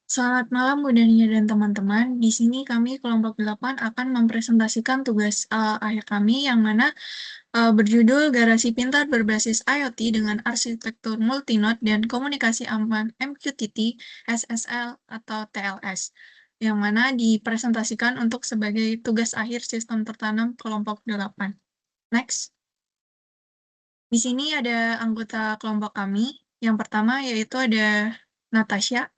Selamat malam Bu Dania dan teman-teman. Di sini kami kelompok 8 akan mempresentasikan tugas akhir kami yang mana berjudul Garasi Pintar Berbasis IoT dengan Arsitektur Multinode dan Komunikasi Aman MQTT, SSL atau TLS, yang mana dipresentasikan untuk sebagai tugas akhir sistem tertanam kelompok 8. Next. Di sini ada anggota kelompok kami. Yang pertama yaitu ada Natasha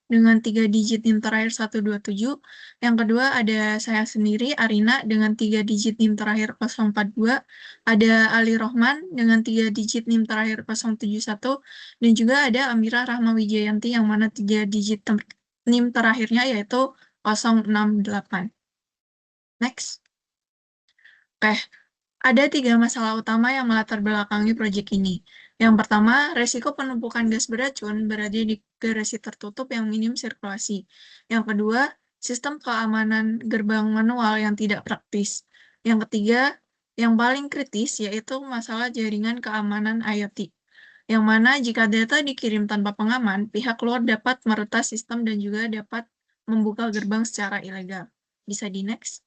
dengan 3 digit NIM terakhir 127. Yang kedua ada saya sendiri, Arina, dengan 3 digit NIM terakhir 042. Ada Ali Rohman dengan 3 digit NIM terakhir 071. Dan juga ada Amira Rahma Wijayanti yang mana 3 digit NIM terakhirnya yaitu 068. Next. Oke, ada 3 masalah utama yang melatar belakangi proyek ini. Yang pertama, resiko penumpukan gas beracun berada di garasi tertutup yang minim sirkulasi. Yang kedua, sistem keamanan gerbang manual yang tidak praktis. Yang ketiga, yang paling kritis yaitu masalah jaringan keamanan IoT. Yang mana jika data dikirim tanpa pengaman, pihak luar dapat meretas sistem dan juga dapat membuka gerbang secara ilegal. Bisa di next.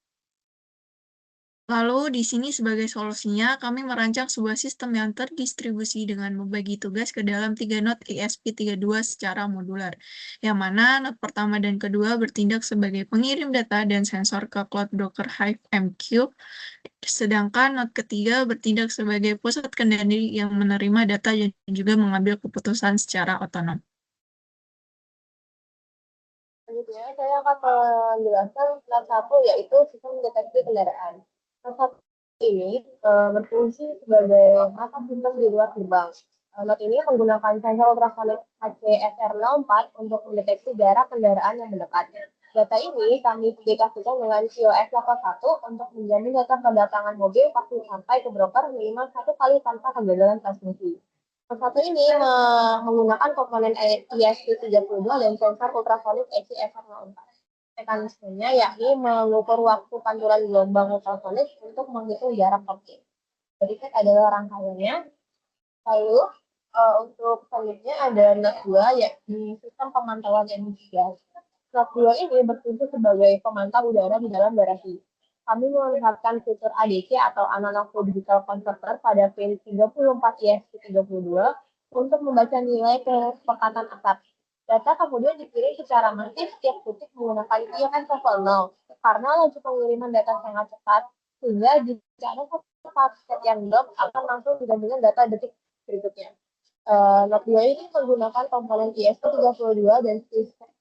Lalu di sini sebagai solusinya, kami merancang sebuah sistem yang terdistribusi dengan membagi tugas ke dalam 3 node ESP32 secara modular, yang mana node pertama dan kedua bertindak sebagai pengirim data dan sensor ke Cloud Broker Hive MQ, sedangkan node ketiga bertindak sebagai pusat kendali yang menerima data dan juga mengambil keputusan secara otonom. Selanjutnya, saya akan menjelaskan slide 1, yaitu sistem deteksi kendaraan. Slide 1 ini berfungsi sebagai mata sistem di luar gerbang. Not ini menggunakan sensor ultrasonik HCSR04 untuk mendeteksi jarak kendaraan yang mendekat. Data ini kami aplikasikan dengan QoS level 1 untuk menjamin data kedatangan mobil pasti sampai ke broker minimal 1 kali tanpa kegagalan transmisi. Satu ini menggunakan komponen ESP32 dan sensor ultrasonik ECFR04. Mekanismenya yakni mengukur waktu pantulan gelombang ultrasonik untuk menghitung jarak optik. Berikut adalah rangkaiannya. Lalu untuk selanjutnya ada NAS 2, yakni sistem pemantauan emisi gas. NAS 2 ini berfungsi sebagai pemantau udara di dalam garasi. Kami melihatkan fitur ADC atau Analog to Digital Converter pada pin 34 ESP32 untuk membaca nilai kepekatan asap. Data kemudian dikirim secara masif setiap detik menggunakan QoS level 0 karena laju pengiriman data sangat cepat, sehingga jika ada satu paket yang drop akan langsung digantikan data detik berikutnya. Not 2 ini menggunakan komponen ESP32 dan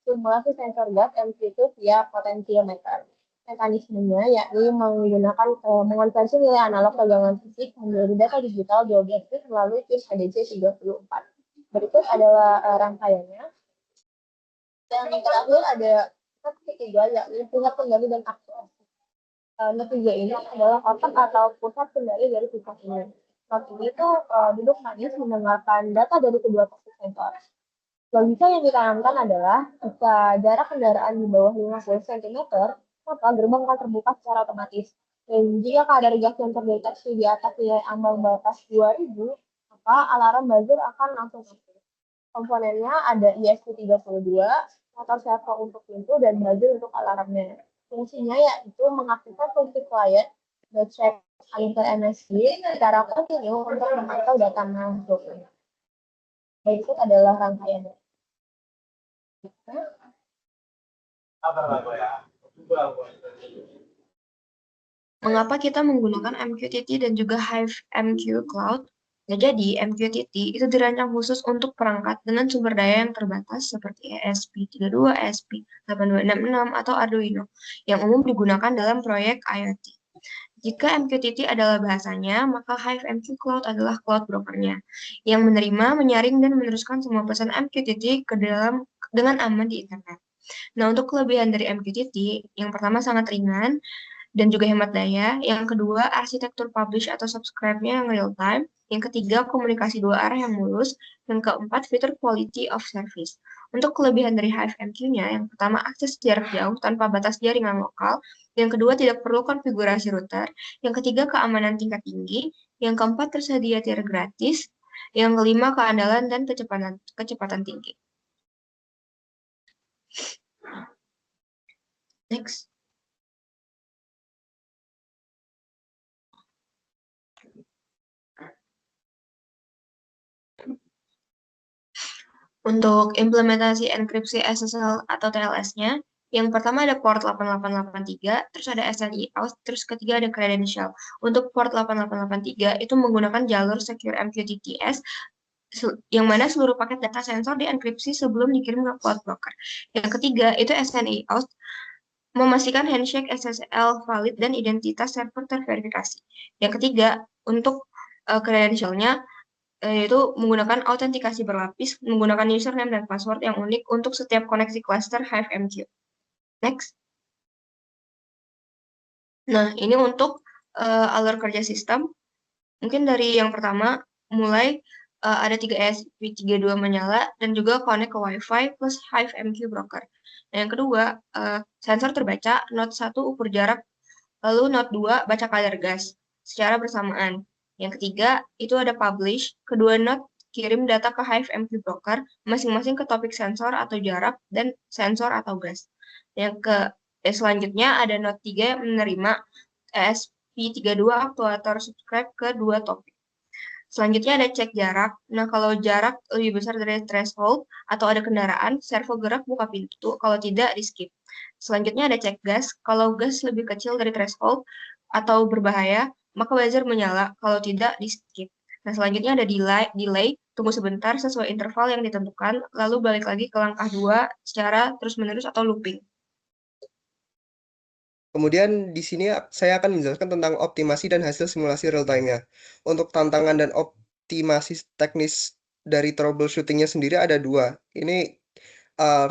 simulasi sensor gas MQ2 via potentiometer. Mekanismenya yakni menggunakan mengonversi nilai analog tegangan fisik menjadi data digital 12 bit melalui pin ADC 34. Berikut adalah rangkaiannya. Yang terakhir ada step ketiga, yakni pusat kendali dan aktuasi. Not 3 ini adalah otak atau pusat kendali dari sistem ini. Not ini tuh duduk manis mendengarkan data dari kedua posisi sensor. Logika yang ditanamkan adalah jika jarak kendaraan di bawah 50 cm, maka gerbang akan terbuka secara otomatis. Dan jika kadar gas yang terdeteksi di atas nilai ambang batas 2000, maka alarm buzzer akan langsung aktif. Komponennya ada ESP32, motor servo untuk pintu, dan buzzer untuk alarmnya. Fungsinya yaitu mengaktifkan fungsi client, the check anchor MSG, secara kontinu untuk memantau data masuk. Berikut adalah rangkaiannya. Mengapa kita menggunakan MQTT dan juga Hive MQ Cloud? Ya, jadi, MQTT itu dirancang khusus untuk perangkat dengan sumber daya yang terbatas seperti ESP32, ESP8266, atau Arduino, yang umum digunakan dalam proyek IoT. Jika MQTT adalah bahasanya, maka Hive MQ Cloud adalah cloud brokernya, yang menerima, menyaring, dan meneruskan semua pesan MQTT ke dalam dengan aman di internet. Nah, untuk kelebihan dari MQTT, yang pertama sangat ringan, dan juga hemat daya. Yang kedua, arsitektur publish atau subscribe-nya yang real time. Yang ketiga, komunikasi dua arah yang mulus. Yang keempat, fitur quality of service. Untuk kelebihan dari Hive MQ-nya, yang pertama, akses jarak jauh tanpa batas jaringan lokal. Yang kedua, tidak perlu konfigurasi router. Yang ketiga, keamanan tingkat tinggi. Yang keempat, tersedia tier gratis. Yang kelima, keandalan dan kecepatan tinggi. Next. Untuk implementasi enkripsi SSL atau TLS-nya, yang pertama ada port 8883, terus ada SNI out, terus ketiga ada credential. Untuk port 8883 itu menggunakan jalur secure MQTT-S yang mana seluruh paket data sensor dienkripsi sebelum dikirim ke cloud broker. Yang ketiga itu SNI out, memastikan handshake SSL valid dan identitas server terverifikasi. Yang ketiga, untuk credentialnya yaitu menggunakan autentikasi berlapis, menggunakan username dan password yang unik untuk setiap koneksi cluster HiveMQ. Next. Nah, ini untuk alur kerja sistem. Mungkin dari yang pertama, mulai ada 3 ESP32 menyala dan juga connect ke Wi-Fi plus HiveMQ broker. Nah, yang kedua, sensor terbaca, node 1 ukur jarak, lalu node 2 baca kadar gas secara bersamaan. Yang ketiga, itu ada publish, kedua node kirim data ke HiveMQ broker, masing-masing ke topik sensor atau jarak dan sensor atau gas. Selanjutnya ada node 3 yang menerima ESP32 aktuator subscribe ke dua topik. Selanjutnya ada cek jarak. Nah, kalau jarak lebih besar dari threshold atau ada kendaraan, servo gerak buka pintu, kalau tidak di skip. Selanjutnya ada cek gas. Kalau gas lebih kecil dari threshold atau berbahaya, maka buzzer menyala, kalau tidak di skip. Nah, selanjutnya ada delay, tunggu sebentar sesuai interval yang ditentukan, lalu balik lagi ke langkah 2 secara terus-menerus atau looping. Kemudian di sini saya akan menjelaskan tentang optimasi dan hasil simulasi real time-nya. Untuk tantangan dan optimasi teknis dari troubleshooting-nya sendiri ada 2. Ini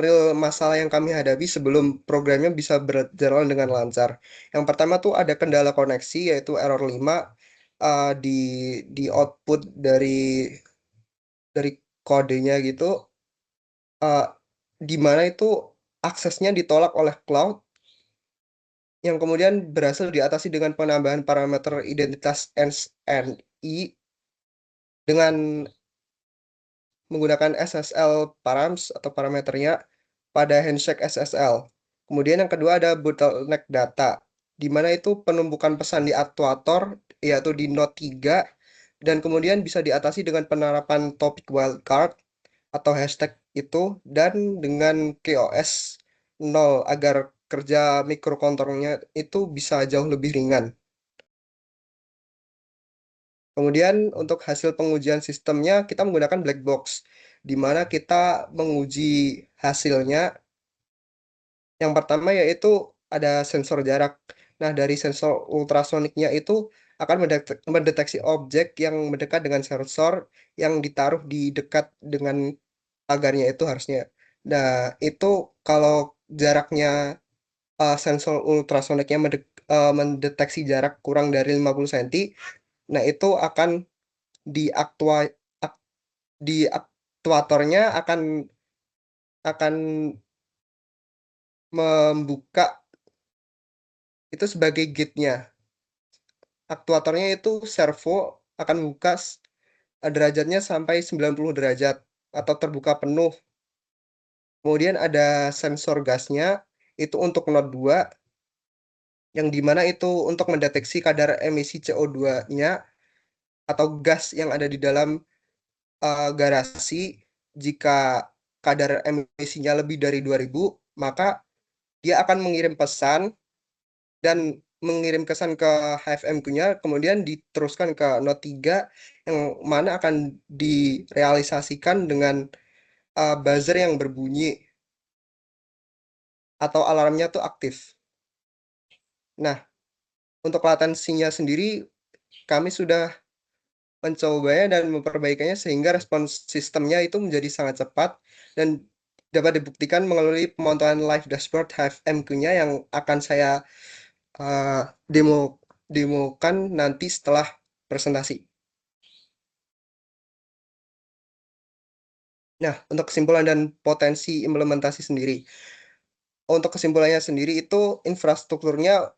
real masalah yang kami hadapi sebelum programnya bisa berjalan dengan lancar. Yang pertama tuh ada kendala koneksi yaitu error 5 di output dari kodenya gitu, di mana itu aksesnya ditolak oleh cloud yang kemudian berhasil diatasi dengan penambahan parameter identitas SNI dengan menggunakan SSL params atau parameternya pada handshake SSL. Kemudian yang kedua ada bottleneck data, di mana itu penumpukan pesan di aktuator, yaitu di node 3, dan kemudian bisa diatasi dengan penerapan topik wildcard atau hashtag itu, dan dengan KOS 0 agar kerja mikrokontrolnya itu bisa jauh lebih ringan. Kemudian untuk hasil pengujian sistemnya kita menggunakan black box, di mana kita menguji hasilnya. Yang pertama yaitu ada sensor jarak. Nah, dari sensor ultrasoniknya itu akan mendeteksi objek yang mendekat dengan sensor yang ditaruh di dekat dengan pagarnya itu harusnya. Nah, itu kalau jaraknya sensor ultrasoniknya mendeteksi jarak kurang dari 50 cm, nah itu akan di di aktuatornya akan membuka itu sebagai gate-nya. Aktuatornya itu servo akan buka derajatnya sampai 90 derajat atau terbuka penuh. Kemudian ada sensor gasnya itu untuk node 2 yang dimana itu untuk mendeteksi kadar emisi CO2-nya atau gas yang ada di dalam garasi. Jika kadar emisinya lebih dari 2000, maka dia akan mengirim pesan dan mengirim kesan ke HFMQ-nya, kemudian diteruskan ke node 3 yang mana akan direalisasikan dengan buzzer yang berbunyi atau alarmnya tuh aktif. Nah, untuk latensinya sendiri kami sudah mencobanya dan memperbaikinya sehingga respons sistemnya itu menjadi sangat cepat dan dapat dibuktikan melalui pemantauan live dashboard HFMQ-nya yang akan saya demokan nanti setelah presentasi. Nah, untuk kesimpulan dan potensi implementasi sendiri. Untuk kesimpulannya sendiri itu infrastrukturnya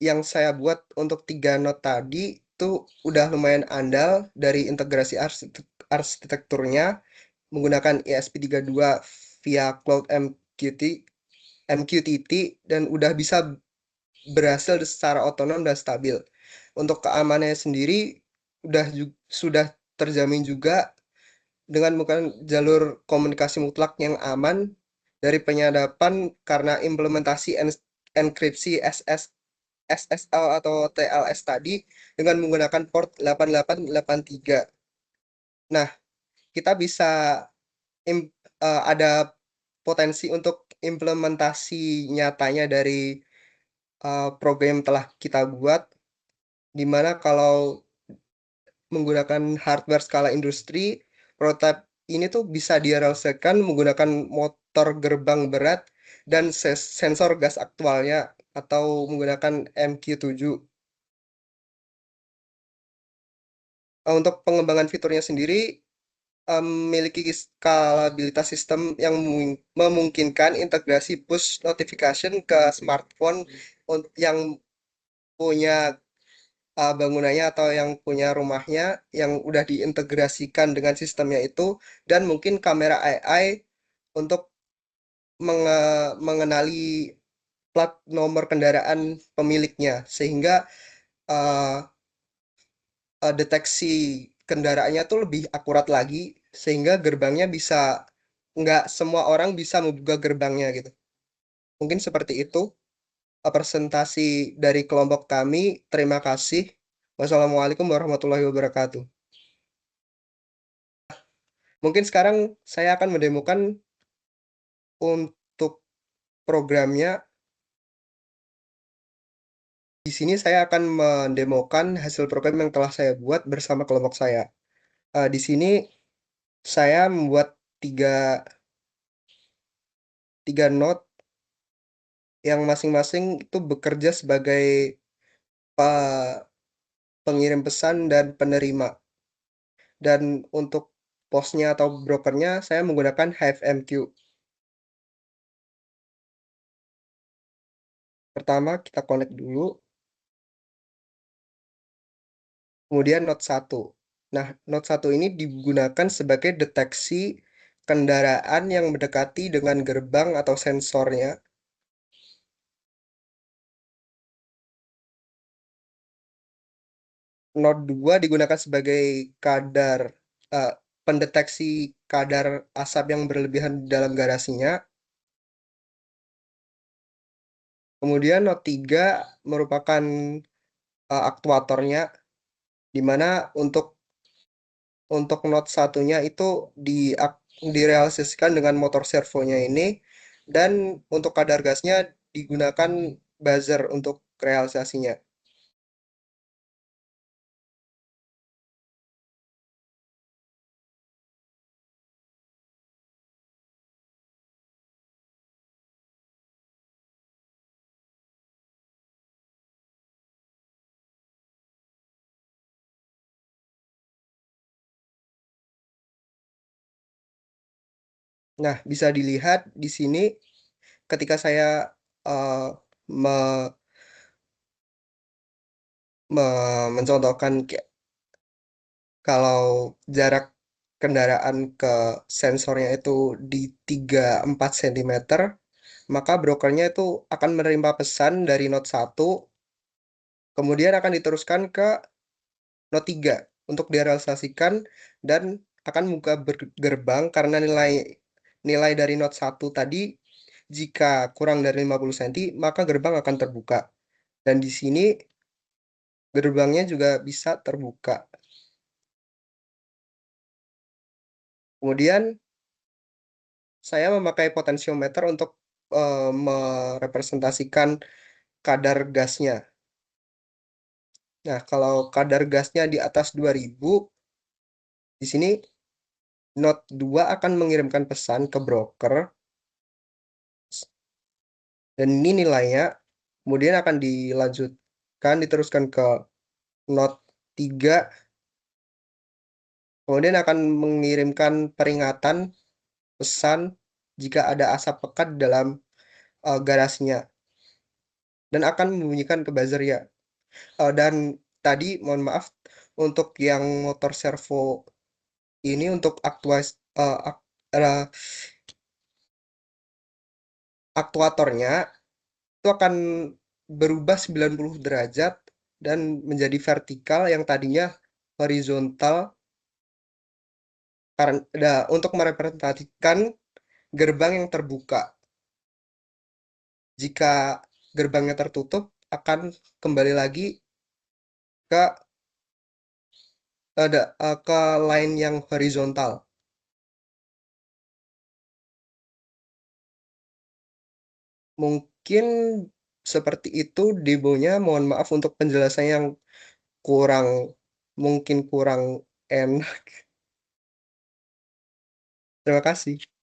yang saya buat untuk 3 node tadi itu udah lumayan andal dari integrasi arsitekturnya menggunakan ESP32 via Cloud MQT MQTT dan udah bisa berhasil secara otonom dan stabil. Untuk keamanannya sendiri sudah terjamin juga dengan menggunakan jalur komunikasi mutlak yang aman dari penyadapan karena implementasi enkripsi SSL atau TLS tadi dengan menggunakan port 8883. Nah, kita bisa ada potensi untuk implementasi nyatanya dari program yang telah kita buat, di mana kalau menggunakan hardware skala industri, prototipe ini tuh bisa direalisasikan menggunakan motor gerbang berat dan sensor gas aktualnya atau menggunakan MQ7. Untuk pengembangan fiturnya sendiri, memiliki skalabilitas sistem yang memungkinkan integrasi push notification ke smartphone yang punya bangunannya atau yang punya rumahnya yang udah diintegrasikan dengan sistemnya itu, dan mungkin kamera AI untuk mengenali plat nomor kendaraan pemiliknya sehingga uh, deteksi kendaraannya tuh lebih akurat lagi sehingga gerbangnya bisa nggak semua orang bisa membuka gerbangnya gitu. Mungkin seperti itu presentasi dari kelompok kami. Terima kasih. Wassalamualaikum warahmatullahi wabarakatuh. Mungkin sekarang saya akan mendemokan untuk programnya. Di sini saya akan mendemokan hasil program yang telah saya buat bersama kelompok saya. Di sini saya membuat tiga node yang masing-masing itu bekerja sebagai pengirim pesan dan penerima. Dan untuk postnya atau brokernya saya menggunakan HiveMQ. Pertama kita connect dulu, kemudian node 1. Nah, node 1 ini digunakan sebagai deteksi kendaraan yang mendekati dengan gerbang atau sensornya. Node 2 digunakan sebagai kadar eh, pendeteksi kadar asap yang berlebihan di dalam garasinya. Kemudian node 3 merupakan aktuatornya, di mana untuk node satunya itu direalisasikan dengan motor servonya ini, dan untuk kadar gasnya digunakan buzzer untuk realisasinya. Nah, bisa dilihat di sini ketika saya uh, me- mencontohkan kalau jarak kendaraan ke sensornya itu di 3-4 cm, maka brokernya itu akan menerima pesan dari node 1, kemudian akan diteruskan ke node 3 untuk direalisasikan dan akan buka gerbang karena nilai dari node 1 tadi jika kurang dari 50 cm, maka gerbang akan terbuka. Dan di sini gerbangnya juga bisa terbuka. Kemudian saya memakai potensiometer untuk merepresentasikan kadar gasnya. Nah, kalau kadar gasnya di atas 2000, di sini node 2 akan mengirimkan pesan ke broker, dan ini nilainya kemudian akan diteruskan ke node 3, kemudian akan mengirimkan peringatan pesan jika ada asap pekat dalam garasinya, dan akan membunyikan ke buzzer ya. Dan tadi mohon maaf untuk yang motor servo ini untuk aktuatornya itu akan berubah 90 derajat dan menjadi vertikal yang tadinya horizontal karena untuk merepresentasikan gerbang yang terbuka. Jika gerbangnya tertutup akan kembali lagi ke ke line yang horizontal. Mungkin seperti itu demonya. Mohon maaf untuk penjelasan yang mungkin kurang enak. Terima kasih.